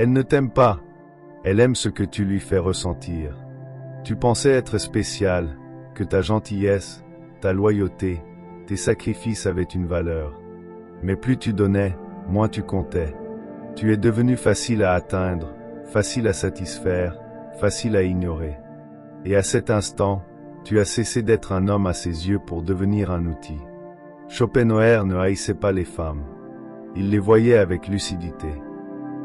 Elle ne t'aime pas. Elle aime ce que tu lui fais ressentir. Tu pensais être spécial, que ta gentillesse, ta loyauté, tes sacrifices avaient une valeur. Mais plus tu donnais, moins tu comptais. Tu es devenu facile à atteindre, facile à satisfaire, facile à ignorer. Et à cet instant, tu as cessé d'être un homme à ses yeux pour devenir un outil. Schopenhauer ne haïssait pas les femmes. Il les voyait avec lucidité.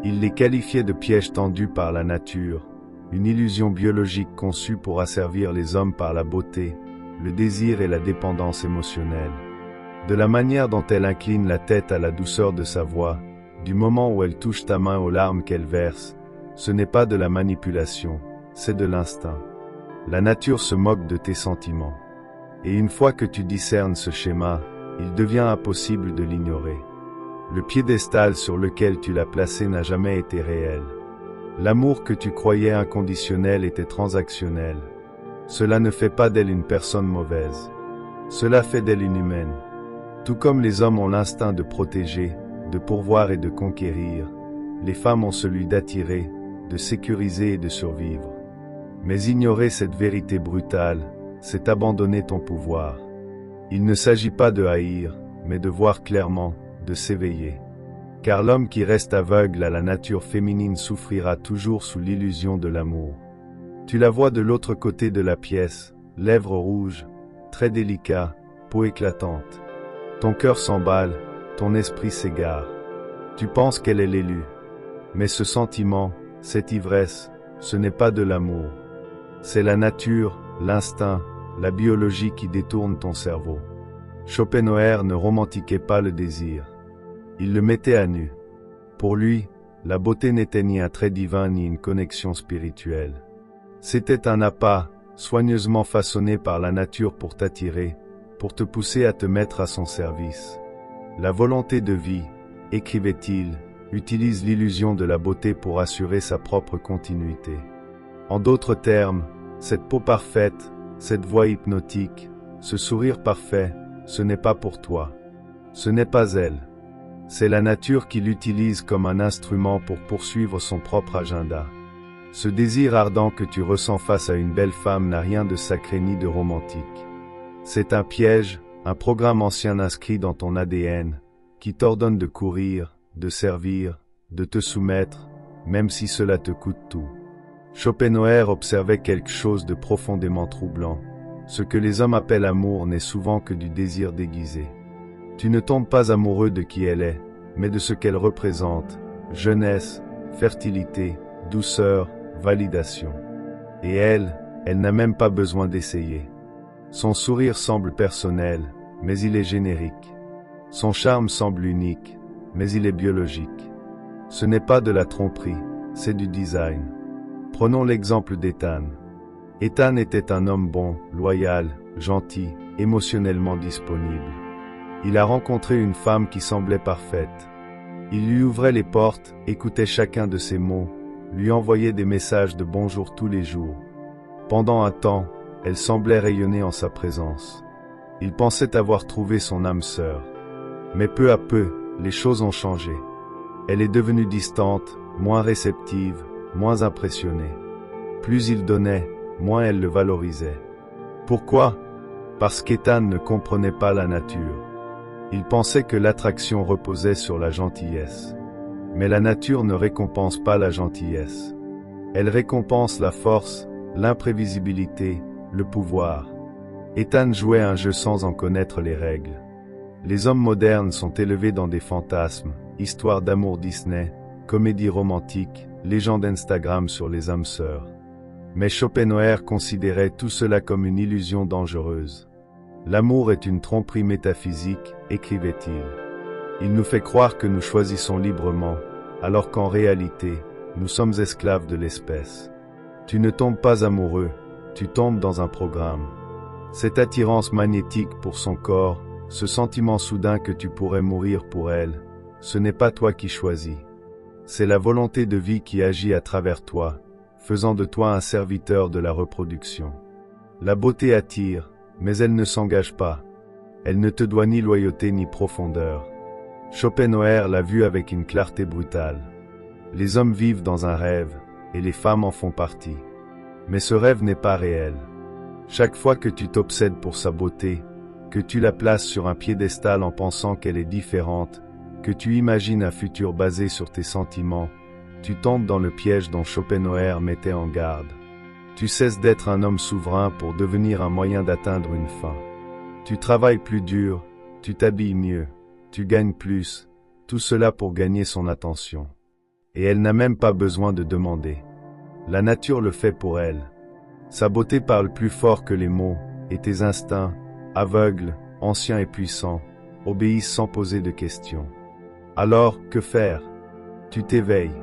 Il les qualifiait de pièges tendus par la nature, une illusion biologique conçue pour asservir les hommes par la beauté, le désir et la dépendance émotionnelle. De la manière dont elle incline la tête à la douceur de sa voix, du moment où elle touche ta main aux larmes qu'elle verse, ce n'est pas de la manipulation, c'est de l'instinct. La nature se moque de tes sentiments. Et une fois que tu discernes ce schéma, il devient impossible de l'ignorer. Le piédestal sur lequel tu l'as placé n'a jamais été réel. L'amour que tu croyais inconditionnel était transactionnel. Cela ne fait pas d'elle une personne mauvaise. Cela fait d'elle une humaine. Tout comme les hommes ont l'instinct de protéger, de pourvoir et de conquérir, les femmes ont celui d'attirer, de sécuriser et de survivre. Mais ignorer cette vérité brutale, c'est abandonner ton pouvoir. Il ne s'agit pas de haïr, mais de voir clairement, de s'éveiller. Car l'homme qui reste aveugle à la nature féminine souffrira toujours sous l'illusion de l'amour. Tu la vois de l'autre côté de la pièce, lèvres rouges, traits délicats, peau éclatante. Ton cœur s'emballe, ton esprit s'égare. Tu penses qu'elle est l'élue. Mais ce sentiment, cette ivresse, ce n'est pas de l'amour. C'est la nature, l'instinct, la biologie qui détourne ton cerveau. Schopenhauer ne romantiquait pas le désir. Il le mettait à nu. Pour lui, la beauté n'était ni un trait divin ni une connexion spirituelle. C'était un appât, soigneusement façonné par la nature pour t'attirer, pour te pousser à te mettre à son service. La volonté de vie, écrivait-il, utilise l'illusion de la beauté pour assurer sa propre continuité. En d'autres termes, cette peau parfaite, cette voix hypnotique, ce sourire parfait, ce n'est pas pour toi. Ce n'est pas elle. C'est la nature qui l'utilise comme un instrument pour poursuivre son propre agenda. Ce désir ardent que tu ressens face à une belle femme n'a rien de sacré ni de romantique. C'est un piège, un programme ancien inscrit dans ton ADN, qui t'ordonne de courir, de servir, de te soumettre, même si cela te coûte tout. Schopenhauer observait quelque chose de profondément troublant. Ce que les hommes appellent amour n'est souvent que du désir déguisé. Tu ne tombes pas amoureux de qui elle est, mais de ce qu'elle représente, jeunesse, fertilité, douceur, validation. Et elle n'a même pas besoin d'essayer. Son sourire semble personnel, mais il est générique. Son charme semble unique, mais il est biologique. Ce n'est pas de la tromperie, c'est du design. Prenons l'exemple d'Ethan. Ethan était un homme bon, loyal, gentil, émotionnellement disponible. Il a rencontré une femme qui semblait parfaite. Il lui ouvrait les portes, écoutait chacun de ses mots, lui envoyait des messages de bonjour tous les jours. Pendant un temps, elle semblait rayonner en sa présence. Il pensait avoir trouvé son âme sœur. Mais peu à peu, les choses ont changé. Elle est devenue distante, moins réceptive, moins impressionnée. Plus il donnait, moins elle le valorisait. Pourquoi? Parce qu'Ethan ne comprenait pas la nature. Il pensait que l'attraction reposait sur la gentillesse. Mais la nature ne récompense pas la gentillesse. Elle récompense la force, l'imprévisibilité, le pouvoir. Ethan jouait un jeu sans en connaître les règles. Les hommes modernes sont élevés dans des fantasmes, histoires d'amour Disney, comédies romantiques, légendes Instagram sur les âmes sœurs. Mais Schopenhauer considérait tout cela comme une illusion dangereuse. L'amour est une tromperie métaphysique, écrivait-il. Il nous fait croire que nous choisissons librement, alors qu'en réalité, nous sommes esclaves de l'espèce. Tu ne tombes pas amoureux, tu tombes dans un programme. Cette attirance magnétique pour son corps, ce sentiment soudain que tu pourrais mourir pour elle, ce n'est pas toi qui choisis. C'est la volonté de vie qui agit à travers toi, faisant de toi un serviteur de la reproduction. La beauté attire, mais elle ne s'engage pas. Elle ne te doit ni loyauté ni profondeur. Schopenhauer l'a vu avec une clarté brutale. Les hommes vivent dans un rêve, et les femmes en font partie. Mais ce rêve n'est pas réel. Chaque fois que tu t'obsèdes pour sa beauté, que tu la places sur un piédestal en pensant qu'elle est différente, que tu imagines un futur basé sur tes sentiments, tu tombes dans le piège dont Schopenhauer mettait en garde. Tu cesses d'être un homme souverain pour devenir un moyen d'atteindre une fin. Tu travailles plus dur, tu t'habilles mieux, tu gagnes plus, tout cela pour gagner son attention. Et elle n'a même pas besoin de demander. La nature le fait pour elle. Sa beauté parle plus fort que les mots, et tes instincts, aveugles, anciens et puissants, obéissent sans poser de questions. Alors, que faire? Tu t'éveilles.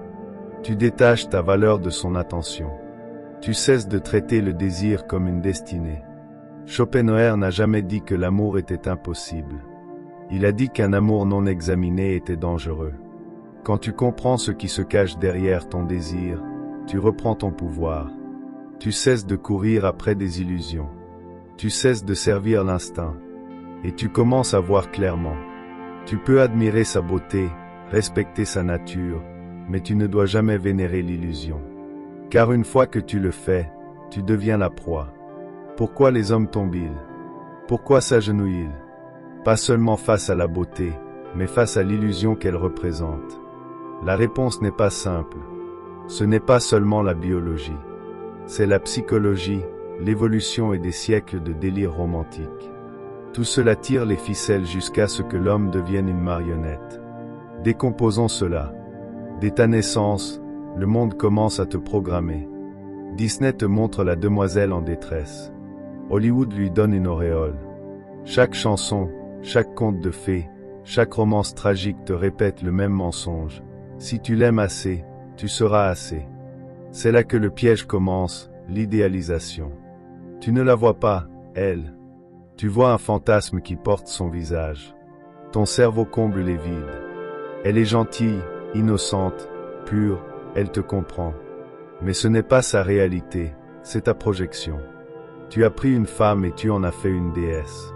Tu détaches ta valeur de son attention. Tu cesses de traiter le désir comme une destinée. Schopenhauer n'a jamais dit que l'amour était impossible. Il a dit qu'un amour non examiné était dangereux. Quand tu comprends ce qui se cache derrière ton désir, tu reprends ton pouvoir. Tu cesses de courir après des illusions. Tu cesses de servir l'instinct. Et tu commences à voir clairement. Tu peux admirer sa beauté, respecter sa nature, mais tu ne dois jamais vénérer l'illusion. Car une fois que tu le fais, tu deviens la proie. Pourquoi les hommes tombent-ils? Pourquoi s'agenouillent-ils? Pas seulement face à la beauté, mais face à l'illusion qu'elle représente. La réponse n'est pas simple. Ce n'est pas seulement la biologie. C'est la psychologie, l'évolution et des siècles de délire romantique. Tout cela tire les ficelles jusqu'à ce que l'homme devienne une marionnette. Décomposons cela. Dès ta naissance, le monde commence à te programmer. Disney te montre la demoiselle en détresse. Hollywood lui donne une auréole. Chaque chanson, chaque conte de fées, chaque romance tragique te répète le même mensonge. Si tu l'aimes assez, tu seras assez. C'est là que le piège commence, l'idéalisation. Tu ne la vois pas, elle. Tu vois un fantasme qui porte son visage. Ton cerveau comble les vides. Elle est gentille, innocente, pure, elle te comprend. Mais ce n'est pas sa réalité, c'est ta projection. Tu as pris une femme et tu en as fait une déesse.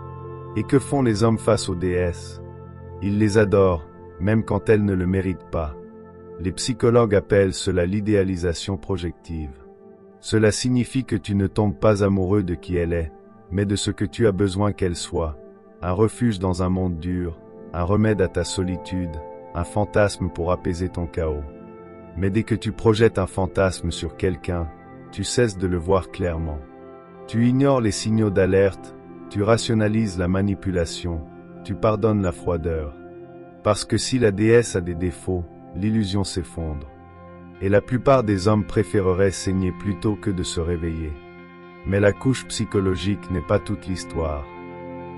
Et que font les hommes face aux déesses? Ils les adorent, même quand elles ne le méritent pas. Les psychologues appellent cela l'idéalisation projective. Cela signifie que tu ne tombes pas amoureux de qui elle est, mais de ce que tu as besoin qu'elle soit. Un refuge dans un monde dur, un remède à ta solitude, un fantasme pour apaiser ton chaos. Mais dès que tu projettes un fantasme sur quelqu'un, tu cesses de le voir clairement. Tu ignores les signaux d'alerte, tu rationalises la manipulation, tu pardonnes la froideur. Parce que si la déesse a des défauts, l'illusion s'effondre. Et la plupart des hommes préféreraient saigner plutôt que de se réveiller. Mais la couche psychologique n'est pas toute l'histoire.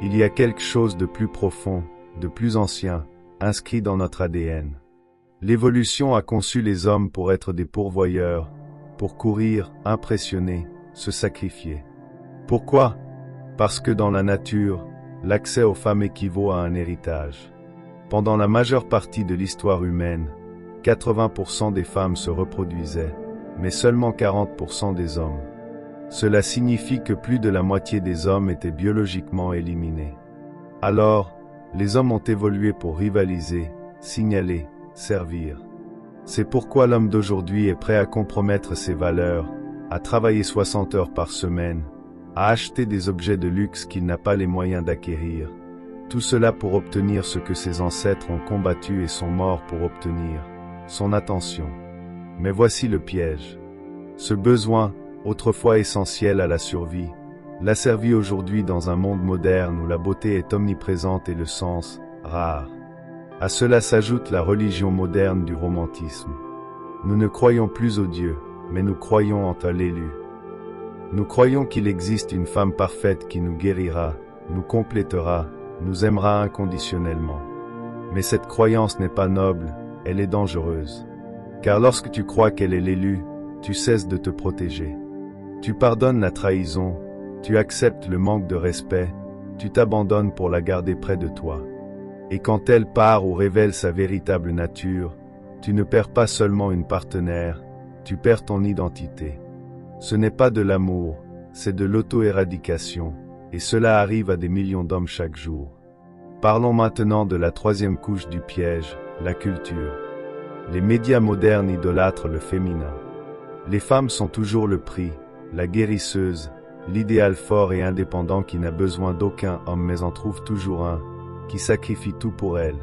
Il y a quelque chose de plus profond, de plus ancien, inscrit dans notre ADN. L'évolution a conçu les hommes pour être des pourvoyeurs, pour courir, impressionner, se sacrifier. Pourquoi? Parce que dans la nature, l'accès aux femmes équivaut à un héritage. Pendant la majeure partie de l'histoire humaine, 80% des femmes se reproduisaient, mais seulement 40% des hommes. Cela signifie que plus de la moitié des hommes étaient biologiquement éliminés. Alors, les hommes ont évolué pour rivaliser, signaler, servir. C'est pourquoi l'homme d'aujourd'hui est prêt à compromettre ses valeurs, à travailler 60 heures par semaine, à acheter des objets de luxe qu'il n'a pas les moyens d'acquérir. Tout cela pour obtenir ce que ses ancêtres ont combattu et sont morts pour obtenir, son attention. Mais voici le piège. Ce besoin, autrefois essentiel à la survie, l'asservit aujourd'hui dans un monde moderne où la beauté est omniprésente et le sens, rare. À cela s'ajoute la religion moderne du romantisme. Nous ne croyons plus au Dieu, mais nous croyons en l'élu. Nous croyons qu'il existe une femme parfaite qui nous guérira, nous complétera, nous aimera inconditionnellement. Mais cette croyance n'est pas noble, elle est dangereuse. Car lorsque tu crois qu'elle est l'élu, tu cesses de te protéger. Tu pardonnes la trahison, tu acceptes le manque de respect, tu t'abandonnes pour la garder près de toi. Et quand elle part ou révèle sa véritable nature, tu ne perds pas seulement une partenaire, tu perds ton identité. Ce n'est pas de l'amour, c'est de l'auto-éradication, et cela arrive à des millions d'hommes chaque jour. Parlons maintenant de la troisième couche du piège, la culture. Les médias modernes idolâtrent le féminin. Les femmes sont toujours le prix, la guérisseuse, l'idéal fort et indépendant qui n'a besoin d'aucun homme mais en trouve toujours un, qui sacrifie tout pour elle.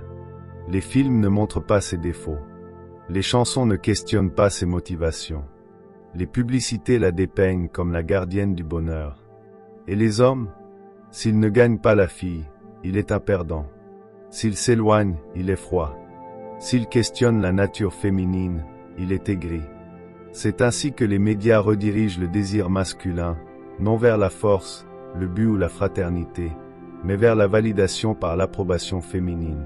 Les films ne montrent pas ses défauts. Les chansons ne questionnent pas ses motivations. Les publicités la dépeignent comme la gardienne du bonheur. Et les hommes? S'il ne gagne pas la fille, il est un perdant. S'il s'éloigne, il est froid. S'il questionne la nature féminine, il est aigri. C'est ainsi que les médias redirigent le désir masculin, non vers la force, le but ou la fraternité, mais vers la validation par l'approbation féminine.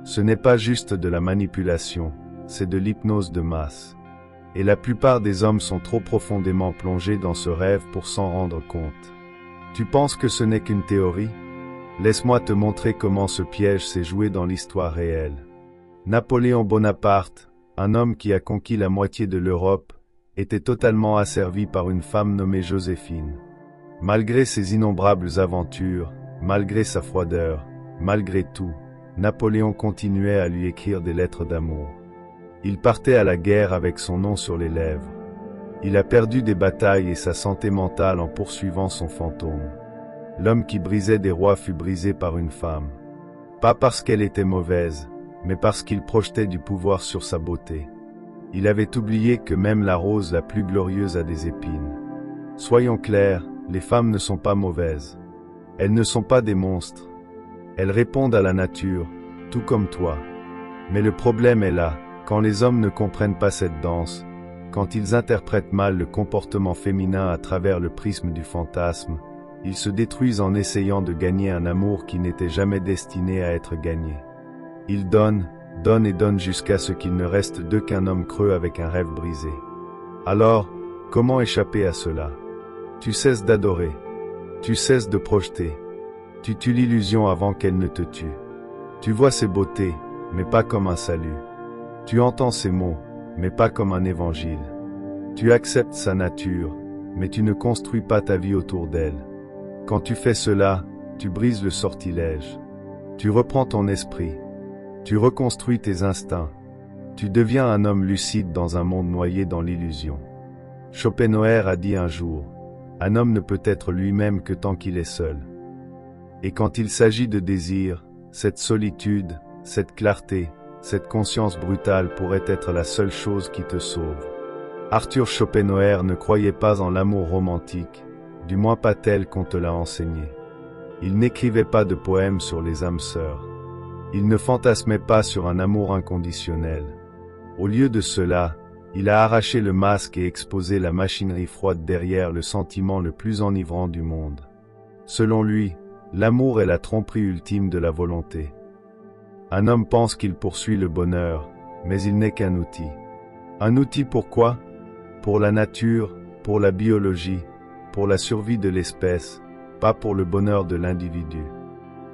Ce n'est pas juste de la manipulation, c'est de l'hypnose de masse. Et la plupart des hommes sont trop profondément plongés dans ce rêve pour s'en rendre compte. Tu penses que ce n'est qu'une théorie? Laisse-moi te montrer comment ce piège s'est joué dans l'histoire réelle. Napoléon Bonaparte, un homme qui a conquis la moitié de l'Europe, était totalement asservi par une femme nommée Joséphine. Malgré ses innombrables aventures, malgré sa froideur, malgré tout, Napoléon continuait à lui écrire des lettres d'amour. Il partait à la guerre avec son nom sur les lèvres. Il a perdu des batailles et sa santé mentale en poursuivant son fantôme. L'homme qui brisait des rois fut brisé par une femme. Pas parce qu'elle était mauvaise, mais parce qu'il projetait du pouvoir sur sa beauté. Il avait oublié que même la rose la plus glorieuse a des épines. Soyons clairs, les femmes ne sont pas mauvaises. Elles ne sont pas des monstres. Elles répondent à la nature, tout comme toi. Mais le problème est là, quand les hommes ne comprennent pas cette danse, quand ils interprètent mal le comportement féminin à travers le prisme du fantasme, ils se détruisent en essayant de gagner un amour qui n'était jamais destiné à être gagné. Ils donnent, donnent et donnent jusqu'à ce qu'il ne reste d'eux qu'un homme creux avec un rêve brisé. Alors, comment échapper à cela? Tu cesses d'adorer. Tu cesses de projeter. Tu tues l'illusion avant qu'elle ne te tue. Tu vois ses beautés, mais pas comme un salut. Tu entends ses mots, mais pas comme un évangile. Tu acceptes sa nature, mais tu ne construis pas ta vie autour d'elle. Quand tu fais cela, tu brises le sortilège. Tu reprends ton esprit. Tu reconstruis tes instincts. Tu deviens un homme lucide dans un monde noyé dans l'illusion. Schopenhauer a dit un jour, « Un homme ne peut être lui-même que tant qu'il est seul. » Et quand il s'agit de désir, cette solitude, cette clarté, cette conscience brutale pourrait être la seule chose qui te sauve. Arthur Schopenhauer ne croyait pas en l'amour romantique, du moins pas tel qu'on te l'a enseigné. Il n'écrivait pas de poèmes sur les âmes sœurs. Il ne fantasmait pas sur un amour inconditionnel. Au lieu de cela, il a arraché le masque et exposé la machinerie froide derrière le sentiment le plus enivrant du monde. Selon lui, l'amour est la tromperie ultime de la volonté. Un homme pense qu'il poursuit le bonheur, mais il n'est qu'un outil. Un outil pour quoi? Pour la nature, pour la biologie, pour la survie de l'espèce, pas pour le bonheur de l'individu.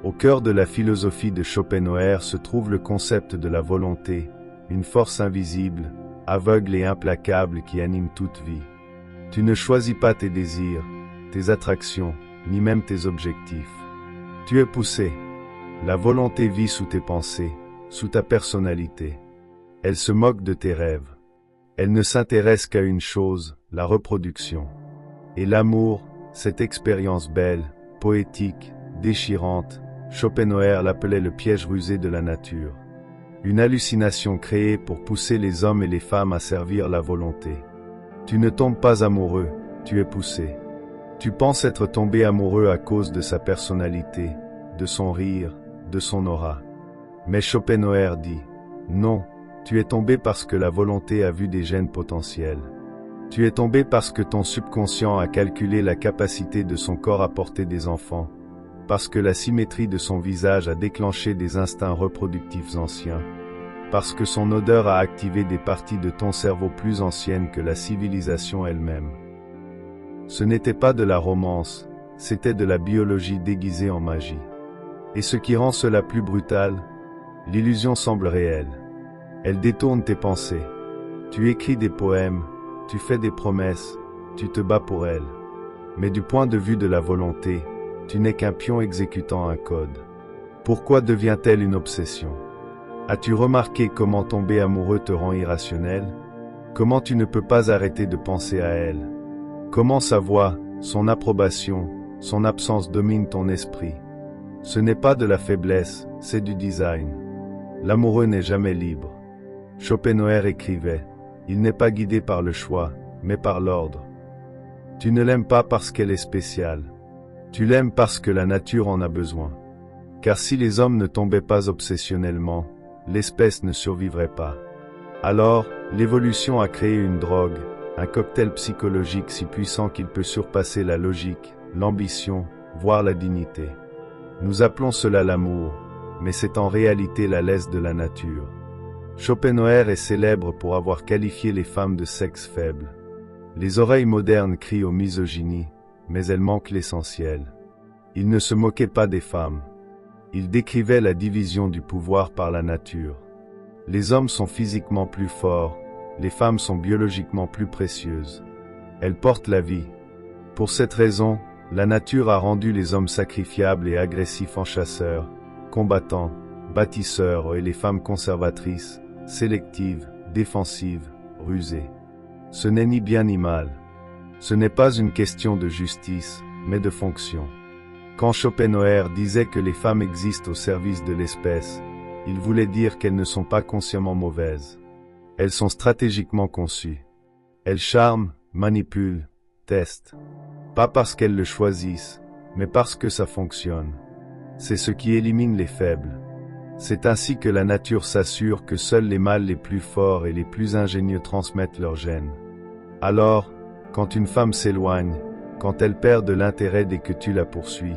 Au cœur de la philosophie de Schopenhauer se trouve le concept de la volonté, une force invisible, aveugle et implacable qui anime toute vie. Tu ne choisis pas tes désirs, tes attractions, ni même tes objectifs. Tu es poussé. La volonté vit sous tes pensées, sous ta personnalité. Elle se moque de tes rêves. Elle ne s'intéresse qu'à une chose, la reproduction. Et l'amour, cette expérience belle, poétique, déchirante, Schopenhauer l'appelait le piège rusé de la nature. Une hallucination créée pour pousser les hommes et les femmes à servir la volonté. Tu ne tombes pas amoureux, tu es poussé. Tu penses être tombé amoureux à cause de sa personnalité, de son rire, de son aura. Mais Schopenhauer dit, non, tu es tombé parce que la volonté a vu des gènes potentiels. Tu es tombé parce que ton subconscient a calculé la capacité de son corps à porter des enfants, parce que la symétrie de son visage a déclenché des instincts reproductifs anciens, parce que son odeur a activé des parties de ton cerveau plus anciennes que la civilisation elle-même. Ce n'était pas de la romance, c'était de la biologie déguisée en magie. Et ce qui rend cela plus brutal, l'illusion semble réelle. Elle détourne tes pensées. Tu écris des poèmes, tu fais des promesses, tu te bats pour elles. Mais du point de vue de la volonté, tu n'es qu'un pion exécutant un code. Pourquoi devient-elle une obsession? As-tu remarqué comment tomber amoureux te rend irrationnel? Comment tu ne peux pas arrêter de penser à elle? Comment sa voix, son approbation, son absence dominent ton esprit? Ce n'est pas de la faiblesse, c'est du design. L'amoureux n'est jamais libre. Schopenhauer écrivait, « Il n'est pas guidé par le choix, mais par l'ordre. » Tu ne l'aimes pas parce qu'elle est spéciale. Tu l'aimes parce que la nature en a besoin. Car si les hommes ne tombaient pas obsessionnellement, l'espèce ne survivrait pas. Alors, l'évolution a créé une drogue, un cocktail psychologique si puissant qu'il peut surpasser la logique, l'ambition, voire la dignité. Nous appelons cela l'amour, mais c'est en réalité la laisse de la nature. Schopenhauer est célèbre pour avoir qualifié les femmes de sexe faible. Les oreilles modernes crient aux misogynies, mais elles manquent l'essentiel. Il ne se moquait pas des femmes. Il décrivait la division du pouvoir par la nature. Les hommes sont physiquement plus forts, les femmes sont biologiquement plus précieuses. Elles portent la vie. Pour cette raison, la nature a rendu les hommes sacrifiables et agressifs en chasseurs, combattants, bâtisseurs et les femmes conservatrices, sélectives, défensives, rusées. Ce n'est ni bien ni mal. Ce n'est pas une question de justice, mais de fonction. Quand Schopenhauer disait que les femmes existent au service de l'espèce, il voulait dire qu'elles ne sont pas consciemment mauvaises. Elles sont stratégiquement conçues. Elles charment, manipulent, testent. Pas parce qu'elles le choisissent, mais parce que ça fonctionne. C'est ce qui élimine les faibles. C'est ainsi que la nature s'assure que seuls les mâles les plus forts et les plus ingénieux transmettent leurs gènes. Alors, quand une femme s'éloigne, quand elle perd de l'intérêt dès que tu la poursuis,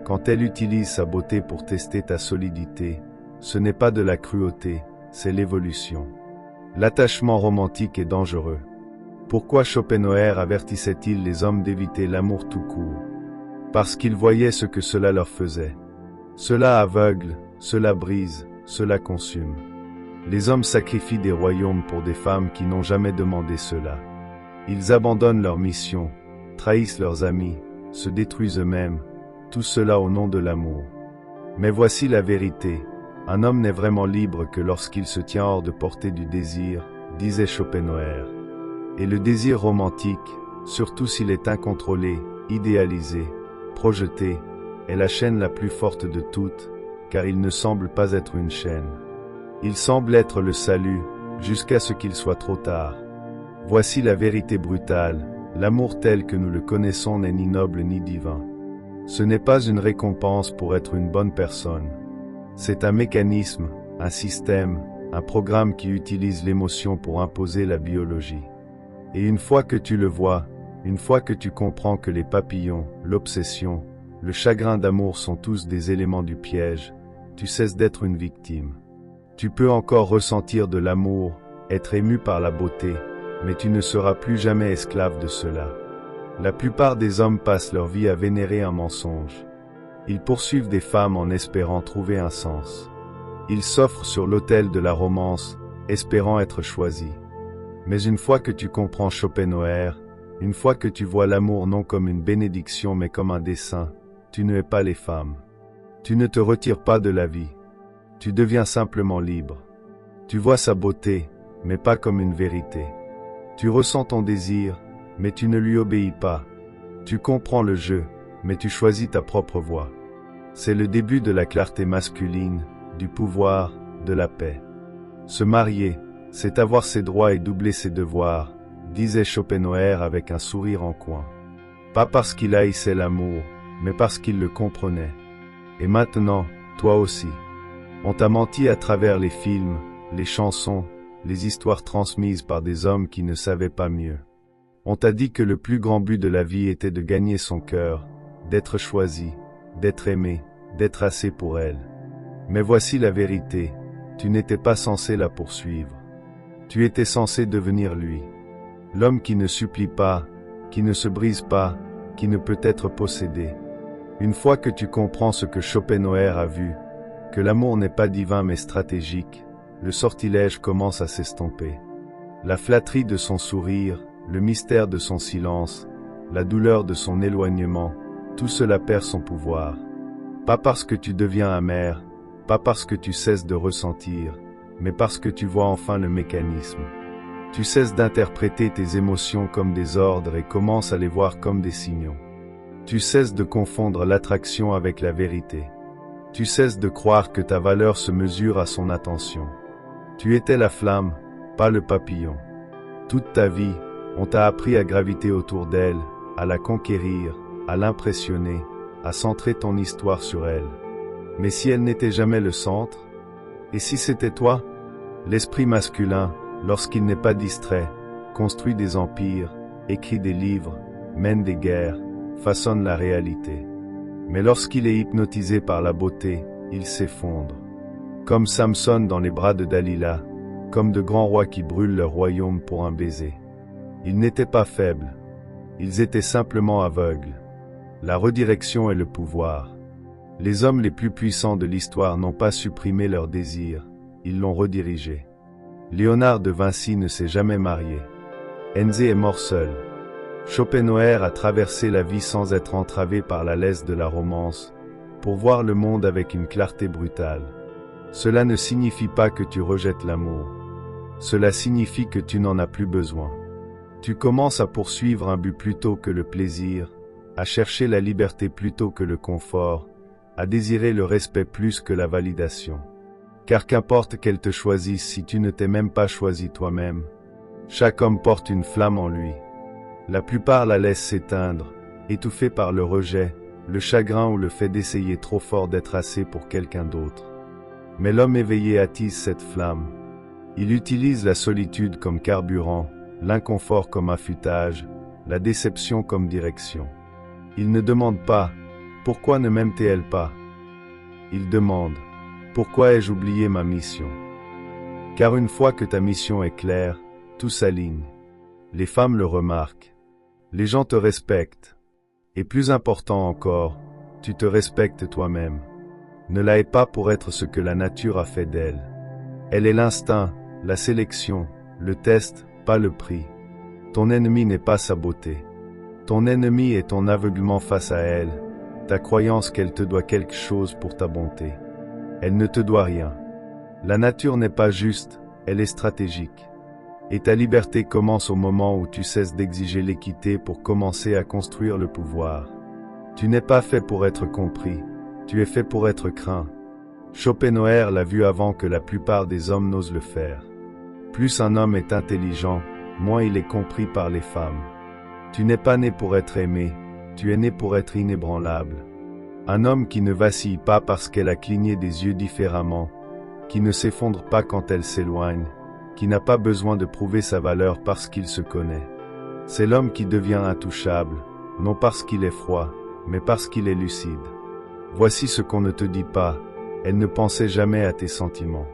quand elle utilise sa beauté pour tester ta solidité, ce n'est pas de la cruauté, c'est l'évolution. L'attachement romantique est dangereux. Pourquoi Schopenhauer avertissait-il les hommes d'éviter l'amour tout court? Parce qu'il voyait ce que cela leur faisait. Cela aveugle, cela brise, cela consume. Les hommes sacrifient des royaumes pour des femmes qui n'ont jamais demandé cela. Ils abandonnent leur mission, trahissent leurs amis, se détruisent eux-mêmes, tout cela au nom de l'amour. Mais voici la vérité, un homme n'est vraiment libre que lorsqu'il se tient hors de portée du désir, disait Schopenhauer. Et le désir romantique, surtout s'il est incontrôlé, idéalisé, projeté, est la chaîne la plus forte de toutes, car il ne semble pas être une chaîne. Il semble être le salut, jusqu'à ce qu'il soit trop tard. Voici la vérité brutale, l'amour tel que nous le connaissons n'est ni noble ni divin. Ce n'est pas une récompense pour être une bonne personne. C'est un mécanisme, un système, un programme qui utilise l'émotion pour imposer la biologie. Et une fois que tu le vois, une fois que tu comprends que les papillons, l'obsession, le chagrin d'amour sont tous des éléments du piège, tu cesses d'être une victime. Tu peux encore ressentir de l'amour, être ému par la beauté, mais tu ne seras plus jamais esclave de cela. La plupart des hommes passent leur vie à vénérer un mensonge. Ils poursuivent des femmes en espérant trouver un sens. Ils s'offrent sur l'autel de la romance, espérant être choisis. Mais une fois que tu comprends Schopenhauer, une fois que tu vois l'amour non comme une bénédiction mais comme un dessein, tu ne hais pas les femmes. Tu ne te retires pas de la vie. Tu deviens simplement libre. Tu vois sa beauté, mais pas comme une vérité. Tu ressens ton désir, mais tu ne lui obéis pas. Tu comprends le jeu, mais tu choisis ta propre voie. C'est le début de la clarté masculine, du pouvoir, de la paix. Se marier, c'est avoir ses droits et doubler ses devoirs, disait Schopenhauer avec un sourire en coin. Pas parce qu'il haïssait l'amour, mais parce qu'il le comprenait. Et maintenant, toi aussi. On t'a menti à travers les films, les chansons, les histoires transmises par des hommes qui ne savaient pas mieux. On t'a dit que le plus grand but de la vie était de gagner son cœur, d'être choisi, d'être aimé, d'être assez pour elle. Mais voici la vérité, tu n'étais pas censé la poursuivre. Tu étais censé devenir lui. L'homme qui ne supplie pas, qui ne se brise pas, qui ne peut être possédé. Une fois que tu comprends ce que Schopenhauer a vu, que l'amour n'est pas divin mais stratégique, le sortilège commence à s'estomper. La flatterie de son sourire, le mystère de son silence, la douleur de son éloignement, tout cela perd son pouvoir. Pas parce que tu deviens amer, pas parce que tu cesses de ressentir, mais parce que tu vois enfin le mécanisme. Tu cesses d'interpréter tes émotions comme des ordres et commences à les voir comme des signaux. Tu cesses de confondre l'attraction avec la vérité. Tu cesses de croire que ta valeur se mesure à son attention. Tu étais la flamme, pas le papillon. Toute ta vie, on t'a appris à graviter autour d'elle, à la conquérir, à l'impressionner, à centrer ton histoire sur elle. Mais si elle n'était jamais le centre? Et si c'était toi? L'esprit masculin, lorsqu'il n'est pas distrait, construit des empires, écrit des livres, mène des guerres, façonne la réalité. Mais lorsqu'il est hypnotisé par la beauté, il s'effondre. Comme Samson dans les bras de Dalila, comme de grands rois qui brûlent leur royaume pour un baiser. Ils n'étaient pas faibles, ils étaient simplement aveugles. La redirection est le pouvoir. Les hommes les plus puissants de l'histoire n'ont pas supprimé leur désir, ils l'ont redirigé. Léonard de Vinci ne s'est jamais marié. Enze est mort seul. Schopenhauer a traversé la vie sans être entravé par la laisse de la romance, pour voir le monde avec une clarté brutale. Cela ne signifie pas que tu rejettes l'amour. Cela signifie que tu n'en as plus besoin. Tu commences à poursuivre un but plutôt que le plaisir, à chercher la liberté plutôt que le confort, à désirer le respect plus que la validation. Car qu'importe qu'elle te choisisse si tu ne t'es même pas choisi toi-même, chaque homme porte une flamme en lui. La plupart la laissent s'éteindre, étouffée par le rejet, le chagrin ou le fait d'essayer trop fort d'être assez pour quelqu'un d'autre. Mais l'homme éveillé attise cette flamme. Il utilise la solitude comme carburant, l'inconfort comme affûtage, la déception comme direction. Il ne demande pas « Pourquoi ne m'aime-t-elle pas ?» Il demande « Pourquoi ai-je oublié ma mission ?» Car une fois que ta mission est claire, tout s'aligne. Les femmes le remarquent. Les gens te respectent. Et plus important encore, tu te respectes toi-même. Ne la hais pas pour être ce que la nature a fait d'elle. Elle est l'instinct, la sélection, le test, pas le prix. Ton ennemi n'est pas sa beauté. Ton ennemi est ton aveuglement face à elle, ta croyance qu'elle te doit quelque chose pour ta bonté. Elle ne te doit rien. La nature n'est pas juste, elle est stratégique. Et ta liberté commence au moment où tu cesses d'exiger l'équité pour commencer à construire le pouvoir. Tu n'es pas fait pour être compris, tu es fait pour être craint. Schopenhauer l'a vu avant que la plupart des hommes n'osent le faire. Plus un homme est intelligent, moins il est compris par les femmes. Tu n'es pas né pour être aimé, tu es né pour être inébranlable. Un homme qui ne vacille pas parce qu'elle a cligné des yeux différemment, qui ne s'effondre pas quand elle s'éloigne, qui n'a pas besoin de prouver sa valeur parce qu'il se connaît. C'est l'homme qui devient intouchable, non parce qu'il est froid, mais parce qu'il est lucide. Voici ce qu'on ne te dit pas, elle ne pensait jamais à tes sentiments.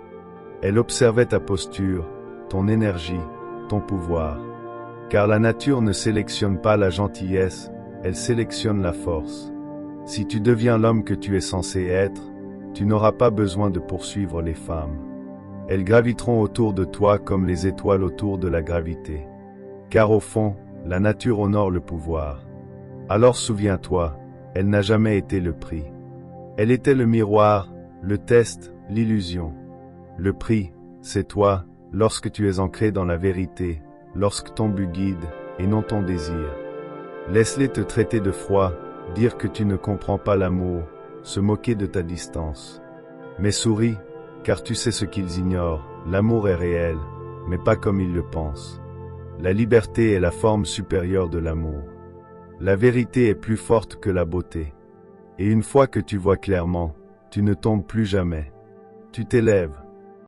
Elle observait ta posture, ton énergie, ton pouvoir. Car la nature ne sélectionne pas la gentillesse, elle sélectionne la force. Si tu deviens l'homme que tu es censé être, tu n'auras pas besoin de poursuivre les femmes. Elles graviteront autour de toi comme les étoiles autour de la gravité. Car au fond, la nature honore le pouvoir. Alors souviens-toi, elle n'a jamais été le prix. Elle était le miroir, le test, l'illusion. Le prix, c'est toi, lorsque tu es ancré dans la vérité, lorsque ton but guide, et non ton désir. Laisse-les te traiter de froid, dire que tu ne comprends pas l'amour, se moquer de ta distance. Mais souris, car tu sais ce qu'ils ignorent, l'amour est réel, mais pas comme ils le pensent. La liberté est la forme supérieure de l'amour. La vérité est plus forte que la beauté. Et une fois que tu vois clairement, tu ne tombes plus jamais. Tu t'élèves.